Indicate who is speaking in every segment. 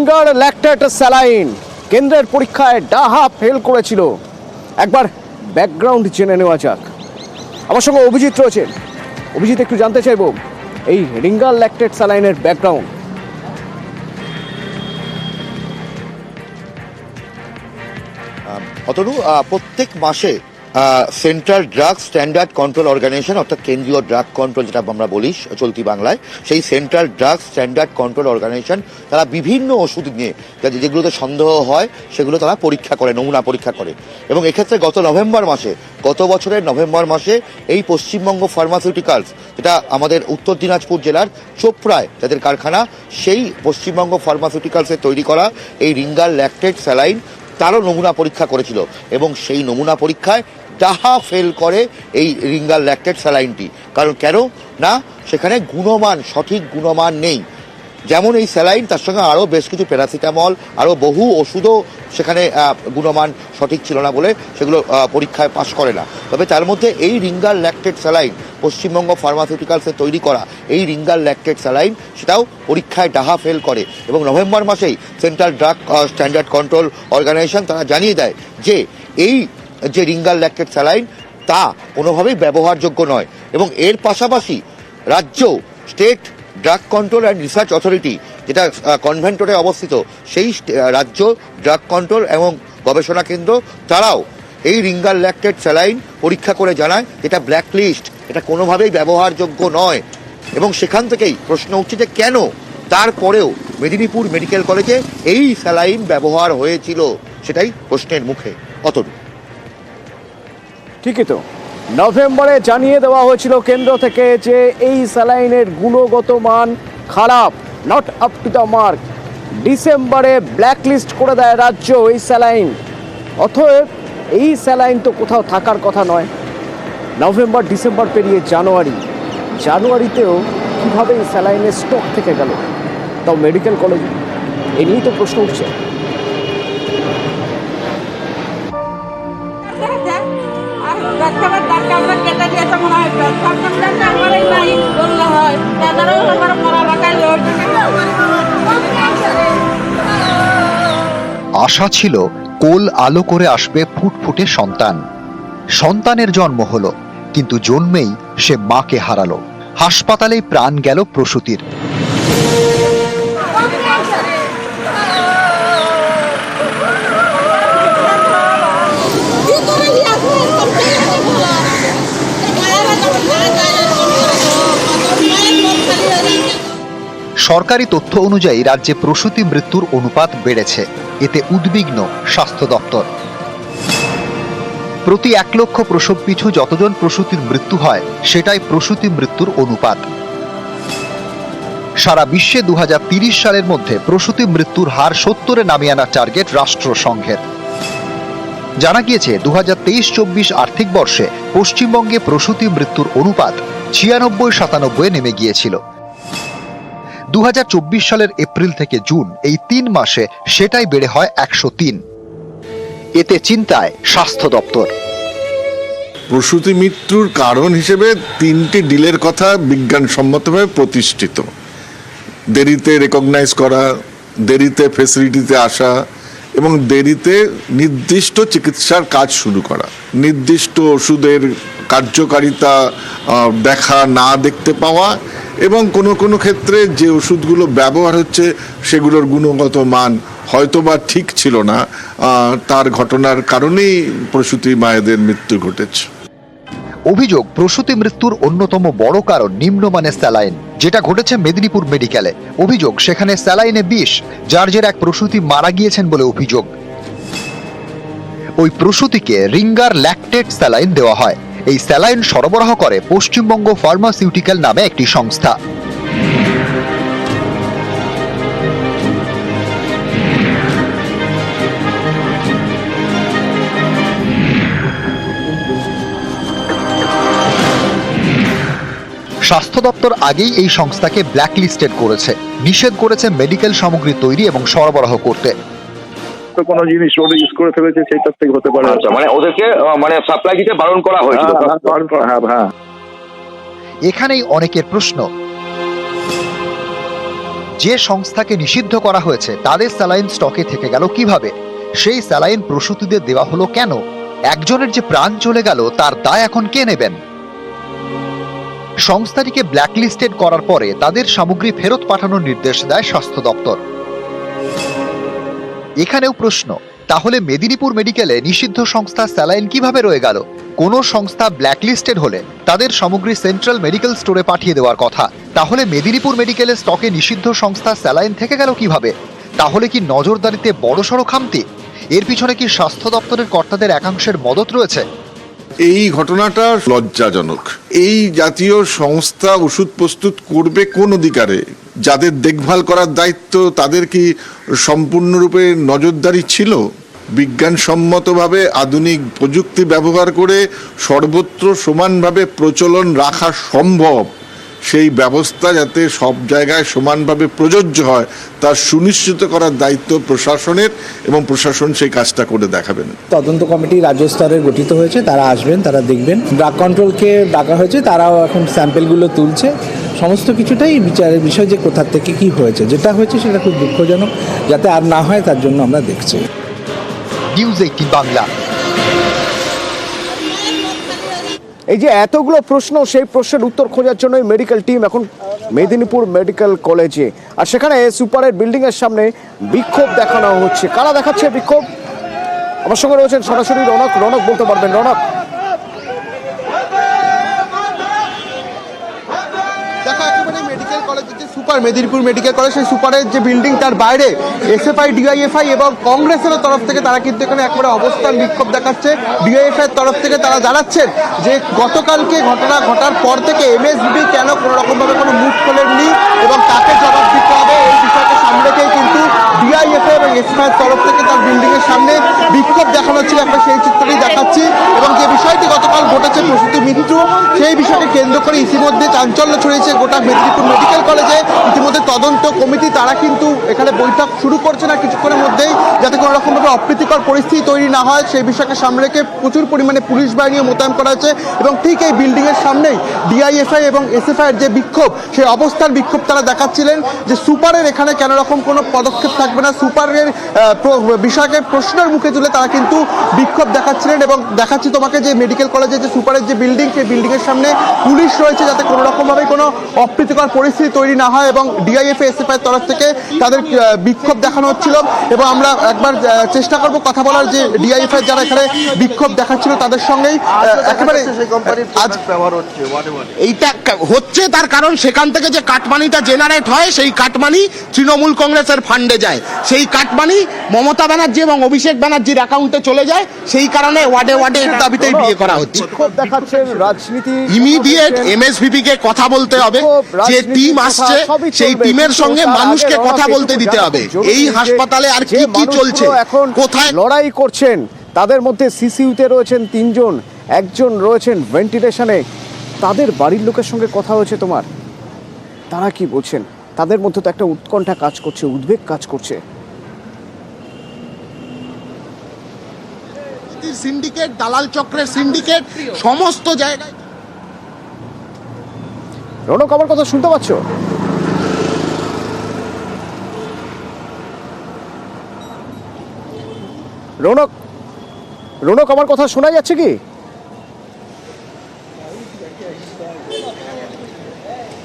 Speaker 1: Ringer lactate saline কেন্দ্রের পরীক্ষায় ডাহা ফেল করেছিল। একবার ব্যাকগ্রাউন্ড জেনে নেওয়া যাক। আমার সঙ্গে অভিজিৎ রয়েছেন। অভিজিৎ, একটু জানতে চাইবো এই রিঙ্গার ল্যাকটেট স্যালাইনের ব্যাকগ্রাউন্ড।
Speaker 2: অতনু, প্রত্যেক মাসে central drug standard control organisation অর্থাৎ কেন্দ্রীয় ড্রাগ কন্ট্রোল যেটা আমরা বলি চলতি বাংলায়, সেই central drug standard control organisation তারা বিভিন্ন ওষুধ নিয়ে যেগুলোতে সন্দেহ হয় সেগুলো তারা পরীক্ষা করে, নমুনা পরীক্ষা করে। এবং এক্ষেত্রে গত বছরের নভেম্বর মাসে এই পশ্চিমবঙ্গ ফার্মাসিউটিক্যালস, যেটা আমাদের উত্তর দিনাজপুর জেলার চোপড়ায় যাদের কারখানা, সেই পশ্চিমবঙ্গ ফার্মাসিউটিক্যালসের তৈরি করা এই রিঙ্গার ল্যাকটেট স্যালাইন তারও নমুনা পরীক্ষা করেছিল এবং সেই নমুনা পরীক্ষায় ডাহা ফেল করে এই রিঙ্গার ল্যাকটেট স্যালাইনটি। কারণ কেন না, সেখানে সঠিক গুণমান নেই। যেমন এই স্যালাইন, তার সঙ্গে আরও বেশ কিছু প্যারাসিটামল, আরও বহু ওষুধও সেখানে গুণমান সঠিক ছিল না বলে সেগুলো পরীক্ষায় পাশ করে না। তবে তার মধ্যে এই রিঙ্গার ল্যাকটেট স্যালাইন, পশ্চিমবঙ্গ ফার্মাসিউটিক্যালসের তৈরি করা এই রিঙ্গার ল্যাকটেট স্যালাইন, সেটাও পরীক্ষায় ডাহা ফেল করে। এবং নভেম্বর মাসেই central drug standard control organisation তারা জানিয়ে দেয় যে এই যে রিঙ্গার ল্যাকটেট স্যালাইন তা কোনোভাবেই ব্যবহারযোগ্য নয়। এবং এর পাশাপাশি রাজ্য state drug control and research authority, যেটা কনভেন্টরে অবস্থিত, সেই রাজ্য ড্রাগ কন্ট্রোল এবং গবেষণা কেন্দ্র তারাও এই রিঙ্গার ল্যাকটেট স্যালাইন পরীক্ষা করে জানায় এটা ব্ল্যাক লিস্ট, এটা কোনোভাবেই ব্যবহারযোগ্য নয়। এবং সেখান থেকেই প্রশ্ন উঠছে যে কেন তারপরেও মেদিনীপুর মেডিকেল কলেজে এই স্যালাইন ব্যবহার হয়েছিল, সেটাই প্রশ্নের মুখে। অতনু,
Speaker 1: ঠিকই তো, নভেম্বরে জানিয়ে দেওয়া হয়েছিল কেন্দ্র থেকে যে এই স্যালাইনের গুণগত মান খারাপ, not up to the mark. ডিসেম্বরে ব্ল্যাকলিস্ট করে দেয় রাজ্য এই স্যালাইন। অতএব এই স্যালাইন তো কোথাও থাকার কথা নয়। নভেম্বর, ডিসেম্বর পেরিয়ে জানুয়ারিতেও কীভাবে এই স্যালাইনের স্টক থেকে গেল, তাও মেডিকেল কলেজে? এ নিয়েই তো প্রশ্ন উঠছে।
Speaker 3: আশা ছিল কোল আলো করে আসবে ফুটফুটে সন্তান। সন্তানের জন্ম হলো, কিন্তু জন্মেই সে মাকে হারালো। হাসপাতালেই প্রাণ গেল প্রসূতির। সরকারি তথ্য অনুযায়ী রাজ্যে প্রসূতি মৃত্যুর অনুপাত বেড়েছে। এতে উদ্বিগ্ন স্বাস্থ্য দপ্তর। প্রতি 1 লক্ষ প্রসব পিছু যতজন প্রসূতির মৃত্যু হয়, সেটাই প্রসূতি মৃত্যুর অনুপাত। সারা বিশ্বে 2030 সালের মধ্যে প্রসূতি মৃত্যুর হার 70-এ নামিয়ে আনার টার্গেট রাষ্ট্রসংঘের। জানা গিয়েছে 2023-24 আর্থিক বর্ষে পশ্চিমবঙ্গে প্রসূতি মৃত্যুর অনুপাত 96-97-এ নেমে গিয়েছিল। 2024 সালের এপ্রিল থেকে জুন, এই 3 মাসে সেটাই বেড়ে হয় 103। এতে চিন্তায় স্বাস্থ্য দপ্তর।
Speaker 4: প্রসূতি মৃত্যুর কারণ হিসেবে 3টি ডিলের কথা বিজ্ঞানসম্মতভাবে প্রতিষ্ঠিত: দেরিতে রেকগনাইজ করা, দেরিতে ফেসিলিটিতে আসা এবং দেরিতে নির্দিষ্ট চিকিৎসার কাজ শুরু করা, নির্দিষ্ট ওষুধের কার্যকারিতা না দেখতে পাওয়া, এবং কোনো ক্ষেত্রে যে ওষুধগুলো ব্যবহার হচ্ছে সেগুলোর গুণগত মান হয়তোবা ঠিক ছিল না, তার ঘটনার কারণেই প্রসূতি মায়েদের মৃত্যু ঘটেছে।
Speaker 3: অভিযোগ, প্রসূতি মৃত্যুর অন্যতম বড় কারণ নিম্নমানের স্যালাইন, যেটা ঘটেছে মেদিনীপুর মেডিকেলে। অভিযোগ, সেখানে স্যালাইনে বিষ, যার জের এক প্রসূতি মারা গিয়েছেন বলে অভিযোগ। ওই প্রসূতিকে রিঙ্গার ল্যাকটেট স্যালাইন দেওয়া হয়। এই স্যালাইন সরবরাহ করে পশ্চিমবঙ্গ ফার্মাসিউটিক্যাল নামে একটি সংস্থা। স্বাস্থ্য দপ্তর আগেই এই সংস্থাকে ব্ল্যাকলিস্টেড করেছে, নিষেধ করেছে মেডিকেল সামগ্রী তৈরি এবং সরবরাহ করতে।
Speaker 5: কোনো জিনিস ওরা ইউজ করে ফেলেছে, সেটার থেকে হতে পারে।
Speaker 6: মানে ওদেরকে সাপ্লাই দিতে বারণ করা হয়েছিল।
Speaker 5: হ্যাঁ।
Speaker 3: এখানেই অনেকের প্রশ্ন, যে সংস্থাকে নিষিদ্ধ করা হয়েছে তাদের স্যালাইন স্টকে থেকে গেল কিভাবে? সেই স্যালাইন প্রসূতিদের দেওয়া হলো কেন? একজনের যে প্রাণ চলে গেল তার দায় এখন কে নেবেন? সংস্থাটিকে ব্ল্যাকলিস্টেড করার পরে তাদের সামগ্রী ফেরত পাঠানোর নির্দেশ দেয় স্বাস্থ্য দপ্তর। এখানেও প্রশ্ন, তাহলে মেদিনীপুর মেডিকেলে নিষিদ্ধ সংস্থা স্যালাইন কিভাবে রয়ে গেল? কোন সংস্থা ব্ল্যাকলিস্টেড হলে তাদের সামগ্রী সেন্ট্রাল মেডিকেল স্টোরে পাঠিয়ে দেওয়ার কথা, তাহলে মেদিনীপুর মেডিকেলের স্টকে নিষিদ্ধ সংস্থা স্যালাইন থেকে গেল কিভাবে? তাহলে কি নজরদারিতে বড়সড় খামতি? এর পিছনে কি স্বাস্থ্য দপ্তরের কর্তাদের একাংশের মদত রয়েছে?
Speaker 4: এই ঘটনাটা লজ্জাজনক। এই জাতীয় সংস্থা ওষুধ প্রস্তুত করবে কোন অধিকারে? যাদের দেখভাল করার দায়িত্ব তাদের কি সম্পূর্ণরূপে নজরদারি ছিল? বিজ্ঞানসম্মতভাবে আধুনিক প্রযুক্তি ব্যবহার করে সর্বত্র সমানভাবে প্রচলন রাখা সম্ভব, সেই ব্যবস্থা যাতে সব জায়গায় সমানভাবে প্রযোজ্য হয় তা সুনিশ্চিত করার দায়িত্ব প্রশাসনের, এবং প্রশাসন সেই কাজটা করে দেখাবেন।
Speaker 7: তদন্ত কমিটি রাজ্য স্তরে গঠিত হয়েছে, তারা আসবেন, তারা দেখবেন। ড্রাগ কন্ট্রোলকে ডাকা হয়েছে, তারাও এখন স্যাম্পেলগুলো তুলছে। সমস্ত কিছুটাই বিচারের বিষয় যে কোথা থেকে কি হয়েছে, যেটা হয়েছে সেটা খুব দুঃখজনক, যাতে আর না হয় তার জন্য আমরা দেখছি।
Speaker 3: নিউজ 18 বাংলা।
Speaker 1: এই যে এতগুলো প্রশ্ন, সেই প্রশ্নের উত্তর খোঁজার জন্য মেডিকেল টিম এখন মেদিনীপুর মেডিকেল কলেজে, আর সেখানে সুপারের বিল্ডিং এর সামনে বিক্ষোভ দেখানো হচ্ছে। কারা দেখাচ্ছে বিক্ষোভ? আমার সঙ্গে রয়েছেন সরাসরি রনক। রনক, বলতে পারবেন রনক?
Speaker 8: দেখো, একেবারে মেডিকেল কলেজের যে সুপার, মেদিনীপুর মেডিকেল কলেজ, সেই সুপারের যে বিল্ডিং তার বাইরে এসএফআই, ডিওয়াইএফআই এবং কংগ্রেসের তরফ থেকে তারা কিন্তু এখানে একেবারে অবস্থান বিক্ষোভ দেখাচ্ছে। ডিওয়াইএফআই এর তরফ থেকে তারা জানাচ্ছেন যে গতকালকে ঘটনা ঘটার পর থেকে এমএসবি কেন কোনো রকমভাবে কোনো মুখ খোলেননি এবং তাকে জবাব দিতে হবে, এই বিষয়কে সামনে রেখেই কিন্তু ডিআইএফআই এবং এসএফআই এর তরফ থেকে তার বিল্ডিং এর সামনে বিক্ষোভ দেখানো হচ্ছিল। আমরা সেই চিত্রটি দেখাচ্ছি এবং যে বিষয়টি গতকাল ঘটেছে প্রসূতি মৃত্যু, সেই বিষয়কে কেন্দ্র করে ইতিমধ্যে চাঞ্চল্য ছড়িয়েছে গোটা মেদিনীপুর মেডিকেল কলেজে। ইতিমধ্যে তদন্ত কমিটি তারা কিন্তু এখানে বৈঠক শুরু করছে না কিছুক্ষণের মধ্যেই, যাতে কোনো রকমভাবে অপ্রীতিকর পরিস্থিতি তৈরি না হয় সেই বিষয়কে সামনে রেখে প্রচুর পরিমাণে পুলিশ বাহিনীও মোতায়েন করা হয়েছে। এবং ঠিক এই বিল্ডিং এর সামনেই ডিআইএফআই এবং এসএফআই এর যে বিক্ষোভ, সেই অবস্থান বিক্ষোভ তারা দেখাচ্ছিলেন যে সুপারের এখানে কেন রকম কোনো পদক্ষেপ থাকবে না, সুপারের বিষয়কে প্রশ্নের মুখে তুলে তারা কিন্তু বিক্ষোভ দেখাচ্ছিলেন। এবং দেখাচ্ছি তোমাকে যে মেডিকেল কলেজের যে সুপারের যে বিল্ডিং, সেই বিল্ডিং এর সামনে পুলিশ রয়েছে, যাতে কোনো রকমভাবে কোনো অপ্রীতিকর পরিস্থিতি তৈরি না হয়। এবং ডিআইএফআই এসএফআই এর তরফ থেকে তাদের বিক্ষোভ দেখানো হচ্ছিল। এবং আমরা একবার চেষ্টা করব কথা বলার, যে ডিআইএফআই যারা এখানে বিক্ষোভ দেখাচ্ছিল তাদের সঙ্গেই। একেবারে
Speaker 9: এইটা হচ্ছে তার কারণ সেখান থেকে যে কাটমানিটা জেনারেট হয়, সেই কাটমানি তৃণমূল কংগ্রেসের ফান্ডে যায়, সেই কাটমানি মমতা ব্যানার্জি এবং অভিষেক ব্যানার্জির অ্যাকাউন্টে চলে যায়। সেই কারণে ওয়ার্ডে ওয়ার্ডে এর দাবিতেই বিয়ে করা হচ্ছে।
Speaker 1: বিক্ষোভ দেখাচ্ছেন রাজনীতি,
Speaker 9: ইমিডিয়েট এমএসভিপি কে কথা বলতে হবে, যে টিম আসছে সেই টিমের সঙ্গে মানুষকে কথা বলতে দিতে হবে। এই হাসপাতালে আর কি কি চলছে, কোথায়
Speaker 1: লড়াই করছেন, তাদের মধ্যে সিসিইউতে রয়েছেন 3 জন, একজন রয়েছেন ভেন্টিলেশনে। তাদের বাড়ির লোকের সঙ্গে কথা হয়েছে তোমার, তারা কি বলছেন? তাদের মধ্যে তো একটা উৎকণ্ঠা কাজ করছে, উদ্বেগ কাজ করছে।
Speaker 9: সিন্ডিকেট, দালাল চক্রের সিন্ডিকেট সমস্ত জায়গায়।
Speaker 1: রনক, আমার কথা শুনতে পাচ্ছ? রনক, রনক, আমার কথা শোনা যাচ্ছে কি?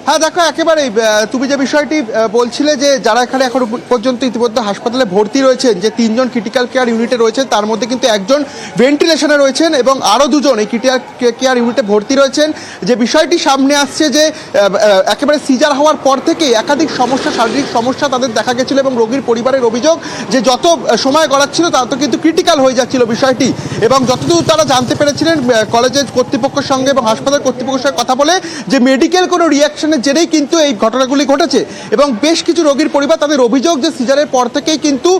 Speaker 8: হ্যাঁ, দেখো, একেবারেই তুমি যে বিষয়টি বলছিলে, যে যারা এখানে এখন পর্যন্ত ইতিমধ্যে হাসপাতালে ভর্তি রয়েছেন, যে 3 জন ক্রিটিক্যাল কেয়ার ইউনিটে রয়েছেন, তার মধ্যে কিন্তু একজন ভেন্টিলেশনে রয়েছেন এবং আরও 2 জন এই ক্রিটিক্যাল কেয়ার ইউনিটে ভর্তি রয়েছেন। যে বিষয়টি সামনে আসছে, যে একেবারে সিজার হওয়ার পর থেকে একাধিক সমস্যা, শারীরিক সমস্যা তাদের দেখা গেছিল এবং রোগীর পরিবারের অভিযোগ যে যত সময় গড়াচ্ছিল তত কিন্তু ক্রিটিক্যাল হয়ে যাচ্ছিল বিষয়টি। এবং যতদূর তারা জানতে পেরেছিলেন কলেজের কর্তৃপক্ষের সঙ্গে এবং হাসপাতাল কর্তৃপক্ষের সঙ্গে কথা বলে, যে মেডিকেল কোনো রিয়াকশনের জেরেই কিন্তু এই ঘটনাগুলি ঘটেছে। এবং বেশ কিছু রোগীর পরিবার তাদের অভিযোগ যে সিজারের পর থেকেই কিন্তু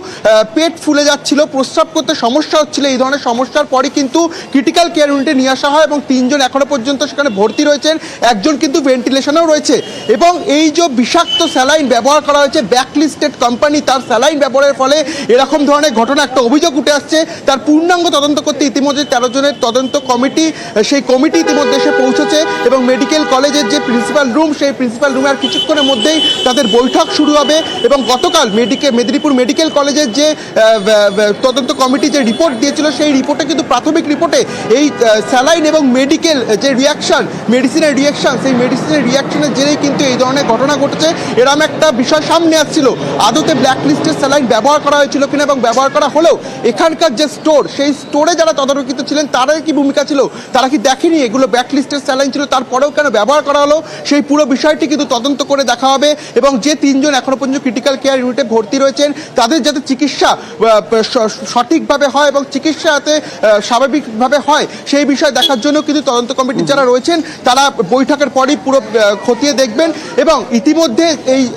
Speaker 8: পেট ফুলে যাচ্ছিল, প্রস্রাব করতে সমস্যা হচ্ছিল। এই ধরনের সমস্যার পরই কিন্তু ক্রিটিক্যাল কেয়ার ইউনিটে নিয়ে আসা হয় এবং 3 জন এখনো পর্যন্ত সেখানে ভর্তি রয়েছেন, একজন কিন্তু ভেন্টিলেশনেও রয়েছে। এবং এই যে বিষাক্ত স্যালাইন ব্যবহার করা হয়েছে, ব্ল্যাকলিস্টেড কোম্পানি তার স্যালাইন ব্যবহারের ফলে এরকম ধরনের ঘটনা, একটা অভিযোগ উঠে আসছে। তার পূর্ণাঙ্গ তদন্ত করতে ইতিমধ্যে 13 জনের তদন্ত কমিটি, সেই কমিটি ইতিমধ্যে এসে পৌঁছেছে এবং মেডিকেল কলেজের যে প্রিন্সিপাল রুম, সেই প্রিন্সিপাল রুমে আর কিছুক্ষণের মধ্যেই তাদের বৈঠক শুরু হবে। এবং গতকাল মেদিনীপুর মেডিকেল কলেজের যে তদন্ত কমিটি যে রিপোর্ট দিয়েছিল, সেই রিপোর্টে কিন্তু প্রাথমিক রিপোর্টে এই স্যালাইন এবং মেডিকেল যে রিয়াকশন, মেডিসিনের রিয়াকশন, সেই মেডিসিনের রিয়াকশনের জেরেই কিন্তু এই ধরনের ঘটনা ঘটেছে, এরম একটা বিষয় সামনে আসছিল। আদতে ব্ল্যাক লিস্টের স্যালাইন ব্যবহার করা হয়েছিল কিনা এবং ব্যবহার করা হলেও এখানকার যে স্টোর, সেই স্টোরে যারা তদারকিত ছিলেন তাদের কি ভূমিকা ছিল, তারা কি দেখেনি এগুলো ব্ল্যাক লিস্টের স্যালাইন ছিল, তারপরেও কেন ব্যবহার করা হলো, সেই পুরো বিষয়টি কিন্তু তদন্ত করে দেখা হবে। এবং যে 3 জন এখনো পর্যন্ত ক্রিটিক্যাল কেয়ার ইউনিটে ভর্তি রয়েছেন, তাদের যাতে চিকিৎসা সঠিকভাবে হয় এবং চিকিৎসা যাতে স্বাভাবিকভাবে হয়, সেই বিষয় দেখার জন্য কিন্তু তদন্ত কমিটির যারা রয়েছেন তারা বৈঠকের পরই পুরো খতিয়ে দেখবেন। এবং ইতিমধ্যে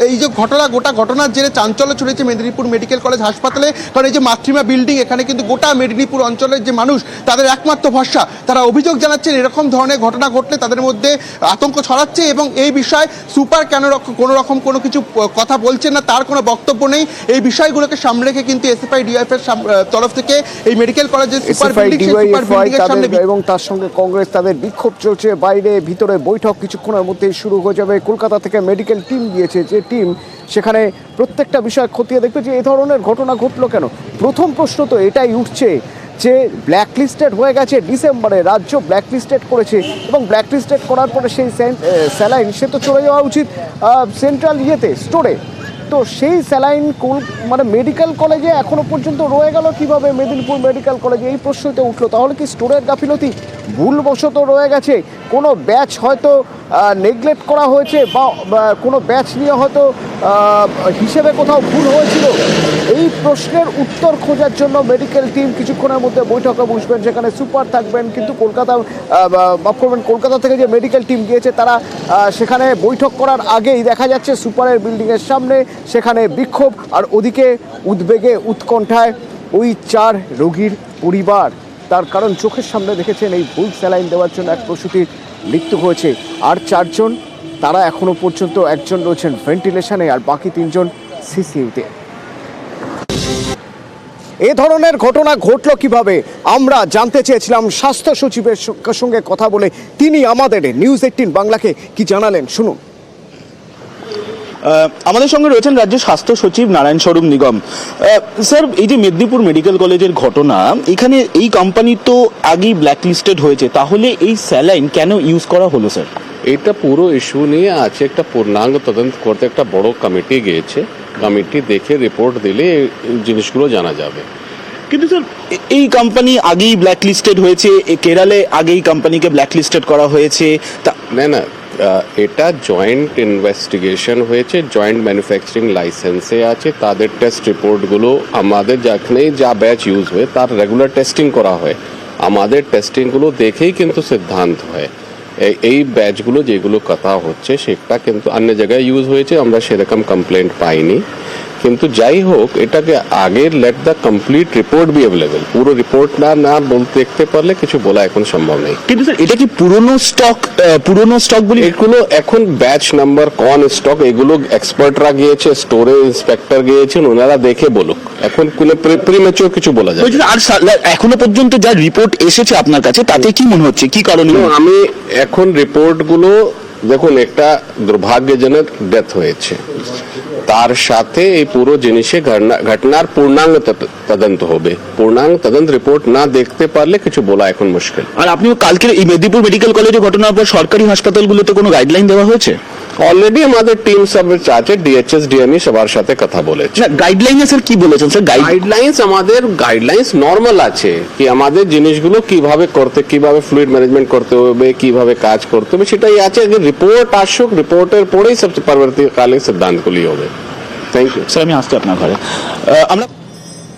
Speaker 8: এই যে গোটা ঘটনার জেরে চাঞ্চল্য ছড়িয়েছে মেদিনীপুর মেডিকেল কলেজ হাসপাতালে। কারণ এই যে মাতৃমা বিল্ডিং, এখানে কিন্তু গোটা মেদিনীপুর অঞ্চলের যে মানুষ, তাদের একমাত্র ভরসা, তারা অভিযোগ জানাচ্ছেন এরকম ধরনের ঘটনা ঘটলে তাদের মধ্যে আতঙ্ক ছড়াচ্ছে। এবং এই বিষয়ে সুপার কেন কোনো কিছু কথা বলছেন না, তার কোনো বক্তব্য নেই। এই বিষয়গুলোকে সামনে রেখে কিন্তু এসএফআই ডিওয়াইএফ এর তরফ থেকে এই মেডিকেল কলেজের সুপার বিল্ডিং সামনে
Speaker 1: এবং তার সঙ্গে কংগ্রেস, তাদের বিক্ষোভ চলছে বাইরে, ভিতরে বৈঠক কিছুক্ষণের মধ্যেই শুরু হয়ে যাবে। কলকাতা থেকে মেডিকেল টিম গিয়েছে, যে টিম সেখানে প্রত্যেকটা বিষয় খতিয়ে দেখবে যে এই ধরনের ঘটনা ঘটলো কেন। প্রথম প্রশ্ন তো এটাই উঠছে যে ব্ল্যাকলিস্টেড হয়ে গেছে, ডিসেম্বরে রাজ্য ব্ল্যাকলিস্টেড করেছে এবং ব্ল্যাকলিস্টেড করার পরে সেই স্যালাইন সে তো চলে যাওয়া উচিত সেন্ট্রাল স্টোরে। তো সেই স্যালাইন মানে মেডিকেল কলেজে এখনো পর্যন্ত রয়ে গেল কিভাবে, মেদিনীপুর মেডিকেল কলেজে এই প্রশ্নটা উঠলো। তাহলে কি স্টোরের গাফিলতি, ভুলবশত রয়ে গেছে, কোনো ব্যাচ হয়তো নেগলেক্ট করা হয়েছে বা কোনো ব্যাচ নিয়ে হয়তো হিসেবে কোথাও ভুল হয়েছিল? এই প্রশ্নের উত্তর খোঁজার জন্য মেডিকেল টিম কিছুক্ষণের মধ্যে বৈঠকে বসবেন, যেখানে সুপার থাকবেন। কিন্তু কলকাতা থেকে যে মেডিকেল টিম গিয়েছে তারা সেখানে বৈঠক করার আগেই দেখা যাচ্ছে সুপারের বিল্ডিংয়ের সামনে সেখানে বিক্ষোভ, আর ওদিকে উদ্বেগে উৎকণ্ঠায় ওই 4 রোগীর পরিবার। তার কারণ চোখের সামনে দেখেছেন এই ভুল স্যালাইন দেওয়ার জন্য এক প্রসূতির মৃত্যু হয়েছে, আর 4 জন তারা এখনো পর্যন্ত, একজন রয়েছেন ভেন্টিলেশনে আর বাকি 3 জন সিসিইউতে। এ ধরনের ঘটনা ঘটলো কিভাবে আমরা জানতে চেয়েছিলাম স্বাস্থ্য সচিবের সঙ্গে কথা বলে। তিনি আমাদের নিউজ 18 বাংলাকে কি জানালেন, শুনুন।
Speaker 10: আমাদের সঙ্গে রয়েছেন রাজ্য স্বাস্থ্য সচিব নারায়ণ স্বরূপ নিগম। স্যার, এই যে মেদিনীপুর মেডিকেল কলেজের ঘটনা, এখানে এই কোম্পানি তো আগেই ব্ল্যাকলিস্টেড হয়েছে, তাহলে এই স্যালাইন কেন ইউজ করা হলো স্যার?
Speaker 11: এটা পুরো ইস্যু নিয়ে আছে একটা পূর্ণাঙ্গ তদন্ত করতে একটা বড় কমিটি গিয়েছে। কমিটি দেখে রিপোর্ট দিলে এই জিনিসগুলো জানা যাবে।
Speaker 10: কিন্তু স্যার, এই কোম্পানি আগেই ব্ল্যাকলিস্টেড হয়েছে, কেরালে আগেই কোম্পানিকে ব্ল্যাকলিস্টেড করা হয়েছে।
Speaker 11: না, এটা জয়েন্ট ইনভেস্টিগেশন হয়েছে, জয়েন্ট ম্যানুফ্যাকচারিং লাইসেন্সে আছে, তাদের টেস্ট রিপোর্টগুলো আমাদের যেখানে যা ব্যাচ ইউজ হয় তার রেগুলার টেস্টিং করা হয়। আমাদের টেস্টিংগুলো দেখেই কিন্তু সিদ্ধান্ত হয়। এই ব্যাচগুলো যেগুলো কথা হচ্ছে সেটা কিন্তু অন্য জায়গায় ইউজ হয়েছে, আমরা সেরকম কমপ্লেন্ট পাইনি। কিন্তু যাই হোক, এটাকে আগে let the complete report be available. পুরো রিপোর্ট না বলতে দেখতে পারলে কিছু বলা এখন সম্ভব নেই।
Speaker 10: কিন্তু স্যার, এটা কি পুরনো স্টক বলি?
Speaker 11: এগুলো এখন ব্যাচ নাম্বার কোন স্টক, এগুলো এক্সপার্টরা গিয়েছে, স্টোরে ইন্সপেক্টর গিয়েছেন, ওনারা দেখে বলুক। এখন কোনো প্রিম্যাচিওর কিছু বলা যায় না।
Speaker 10: আর এখনো পর্যন্ত যা রিপোর্ট এসেছে আপনার কাছে, তাতে কি মনে হচ্ছে, কি কারণে?
Speaker 11: আমি এখন রিপোর্টগুলো দেখুন, একটা দুর্ভাগ্যজনক ডেথ হয়েছে, তার সাথে এই পুরো জিনিসে ঘটনার পূর্ণাঙ্গ তদন্ত হবে। পূর্ণাঙ্গ তদন্ত রিপোর্ট না দেখতে পারলে কিছু বলা এখন মুশকিল।
Speaker 10: আর আপনি কালকে এই মেদিনীপুর মেডিকেল কলেজে ঘটনার পর সরকারি হাসপাতালগুলোতে কোনো গাইডলাইন দেওয়া হয়েছে?
Speaker 11: অলরেডি আমাদের টিম সব আছে, ডিএচএস ডিএমই সবার সাথে কথা বলেছে।
Speaker 10: গাইডলাইনে স্যার কি বলেছেন স্যার?
Speaker 11: গাইডলাইন্স আমাদের গাইডলাইন্স নর্মাল আছে, কি আমাদের জিনিসগুলো কিভাবে করতে, কিভাবে ফ্লুইড ম্যানেজমেন্ট করতে হবে, কিভাবে কাজ করতে হবে, সেটাই আছে। রিপোর্ট আসুক, রিপোর্টের পরেই সবচেয়ে পরবর্তীকালে সিদ্ধান্তগুলি হবে। Thank you
Speaker 10: sir. আমি আসছি আপনার ঘরে। আমরা